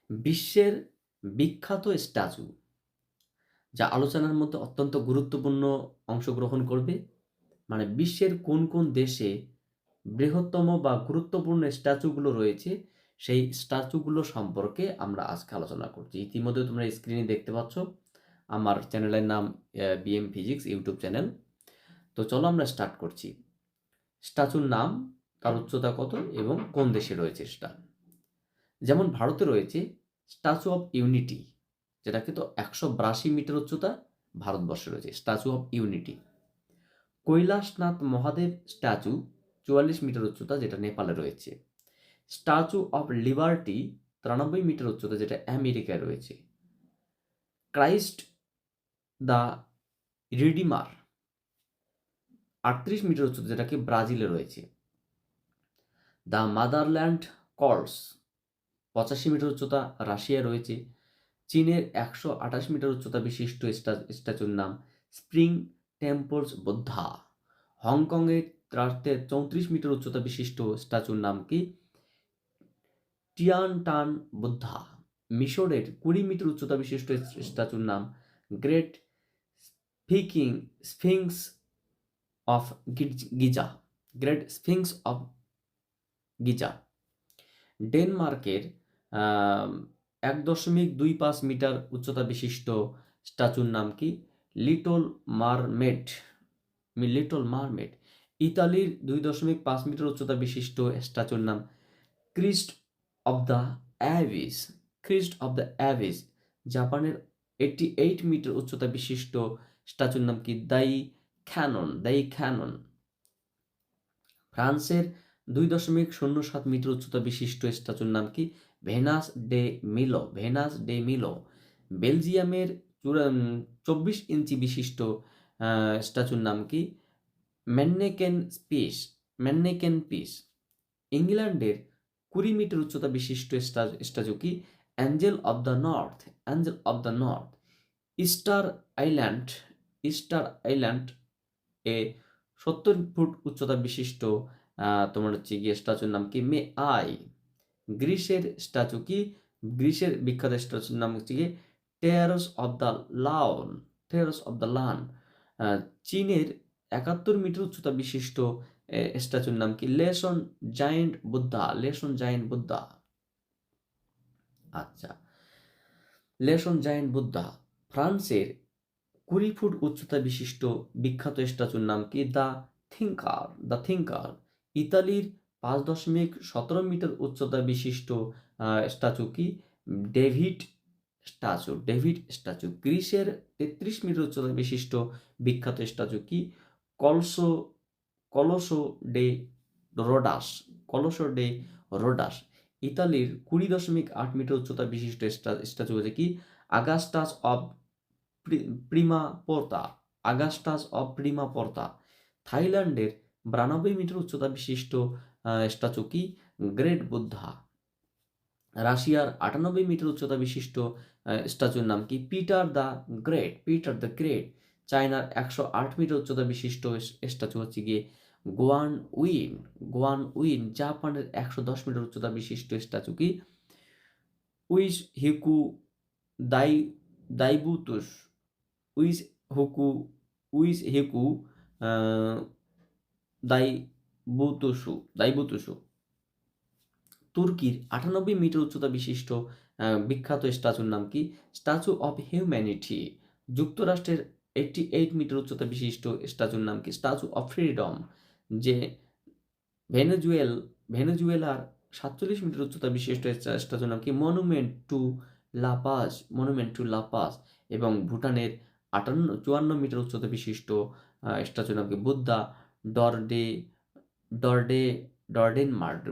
বিশ্বের বিখ্যাত স্ট্যাচু যা আলোচনার মধ্যে অত্যন্ত গুরুত্বপূর্ণ অংশগ্রহণ করবে। মানে বিশ্বের কোন কোন দেশে বৃহত্তম বা গুরুত্বপূর্ণ স্ট্যাচুগুলো রয়েছে, সেই স্ট্যাচুগুলো সম্পর্কে আমরা আজকে আলোচনা করছি। ইতিমধ্যে তোমরা স্ক্রিনে দেখতে পাচ্ছ আমার চ্যানেলের নাম বিএম ফিজিক্স ইউটিউব চ্যানেল। তো চলো আমরা স্টার্ট করছি। স্ট্যাচুর নাম, তার উচ্চতা কত এবং কোন দেশে রয়েছে সেটা। যেমন ভারতে রয়েছে স্ট্যাচু অফ ইউনিটি, যেটাকে তো 182 মিটার উচ্চতা, ভারতবর্ষে রয়েছে Statue of Unity. Kailashnath Mahadev statue 44 metre উচ্চতা, যেটা নেপালে রয়েছে। স্ট্যাচু অফ লিবার্টি 93 মিটার উচ্চতা, যেটা আমেরিকায় রয়েছে। ক্রাইস্ট দ্য রিডিমার 38 মিটার উচ্চতা, যেটা কি ব্রাজিলে রয়েছে। দ্য মাদারল্যান্ড কলস 85 মিটার উচ্চতা, রাশিয়ায় রয়েছে। চীনের 128 মিটার উচ্চতা বিশিষ্ট স্ট্যাচুর নাম স্প্রিং টেম্পলস বুদ্ধা। হংকংয়ের 34 মিটার উচ্চতা বিশিষ্ট স্ট্যাচুর নাম কি টিয়ানটান বুদ্ধা। মিশরের 20 মিটার উচ্চতা বিশিষ্ট স্ট্যাচুর নাম great Sphinx of Giza. Great Sphinx of Giza. ডেনমার্কের 1.25 মিটার উচ্চতা বিশিষ্ট স্ট্যাচুর নাম কি লিটল মারমেড। ইতালির 2.5 মিটার উচ্চতা বিশিষ্ট স্ট্যাচুর নাম ক্রিস্ট অব দ্য অ্যাভিস। ক্রিস্ট of the অ্যাভিস। জাপানের 88 মিটার উচ্চতা বিশিষ্ট স্ট্যাচুর নাম কি দাই খ্যানন। ফ্রান্সের 2.07 মিটার উচ্চতা বিশিষ্ট স্ট্যাচুর নাম কি ভেনাস ডে মিলো। বেলজিয়ামের 24 ইঞ্চি বিশিষ্ট স্ট্যাচুর নাম কি ম্যান্নেকেন পিস। ইংল্যান্ডের 20 মিটার উচ্চতা বিশিষ্ট স্ট্যাচু কি Angel of the north. Easter island Easter island A 70 foot উচ্চতা বিশিষ্ট তোমার হচ্ছে গিয়ে স্ট্যাচুর নাম কি আই। গ্রিসের বিখ্যাত স্ট্যাচুর নাম হচ্ছে গিয়ে টেরাস অব দ্য লান। চীনের 71 মিটার উচ্চতা বিশিষ্ট স্ট্যাচুর নাম কি লেসন জায়েন্ট বুদ্ধা। আচ্ছা, লেসন জায়েন্ট বুদ্ধা। ফ্রান্সের 20 ফুট উচ্চতা বিশিষ্ট বিখ্যাত স্ট্যাচুর নাম কি দ্য থিঙ্কার। ইতালির 5.17 মিটার উচ্চতা বিশিষ্ট স্ট্যাচু কি ডেভিড স্ট্যাচু। গ্রিসের 33 মিটার উচ্চতা বিশিষ্ট বিখ্যাত স্ট্যাচু কি কলসো কলসো ডে রোডাস। ইতালির 20.8 মিটার উচ্চতা বিশিষ্ট স্ট্যাচু হচ্ছে কি আগাস্টাস অব প্রিমাপোর্তা। থাইল্যান্ডের 92 মিটার উচ্চতা বিশিষ্ট স্ট্যাচু কি গ্রেট বুদ্ধা। রাশিয়ার 98 মিটার উচ্চতা বিশিষ্ট স্ট্যাচুর নাম কি পিটার দ্য গ্রেট। চায়নার 108 মিটার উচ্চতা বিশিষ্ট স্ট্যাচু হচ্ছে গিয়ে গোয়ান উইন। জাপানের 110 মিটার উচ্চতা বিশিষ্ট স্ট্যাচু কি উইস হিকু দাই দাইবুতুস উইস হুকু উইস হেকু দাইবুতুসু। তুর্কির 98 মিটার উচ্চতা বিশিষ্ট বিখ্যাত স্ট্যাচুর নাম কি স্ট্যাচু অফ হিউম্যানিটি। যুক্তরাষ্ট্রের 88 মিটার উচ্চতা বিশিষ্ট স্ট্যাচুর নাম কি স্ট্যাচু অফ ফ্রিডম। যে ভেনেজুয়েলার 47 মিটার উচ্চতা বিশিষ্ট স্ট্যাচুর নাম কি মনুমেন্ট টু লাপাজ। এবং ভুটানের 54 মিটার উচ্চতা বিশিষ্ট স্ট্যাচুর নাম কি ডরডে ডরডে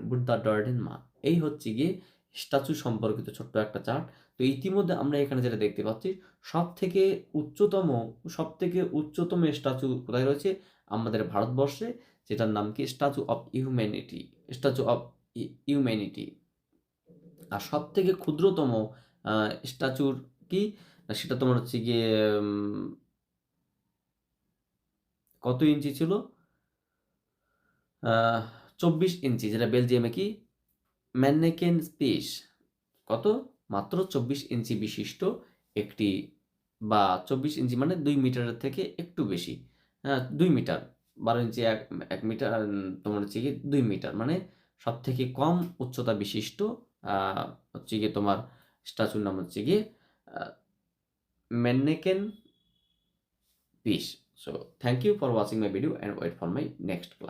বুদ্ধা ডরডেনমা। এই হচ্ছে গিয়ে স্ট্যাচু সম্পর্কিত ছোট্ট একটা চার্ট। তো ইতিমধ্যে আমরা এখানে যেটা দেখতে পাচ্ছি, সব থেকে উচ্চতম স্ট্যাচু কোথায় রয়েছে আমাদের ভারতবর্ষে, যেটার নাম কি স্ট্যাচু অফ ইউম্যানিটি। আর সব থেকে ক্ষুদ্রতম স্ট্যাচুর কি না, সেটা তোমার হচ্ছে গিয়ে কত ইঞ্চি ছিল 24 ইঞ্চি, যেটা বেলজিয়ামে কি ম্যান্নেকেন পিস। কত মাত্র 24 ইঞ্চি বিশিষ্ট একটি, বা 24 ইঞ্চি মানে 2 মিটারের থেকে একটু বেশি, হ্যাঁ 2 মিটার, 12 ইঞ্চি 1 মিটার, তোমার হচ্ছে গিয়ে 2 মিটার মানে সব থেকে কম উচ্চতা বিশিষ্ট হচ্ছে গিয়ে তোমার স্ট্যাচুর নাম হচ্ছে গিয়ে ম্যান্নেকেন piece. So thank you for watching my video and wait for my next class.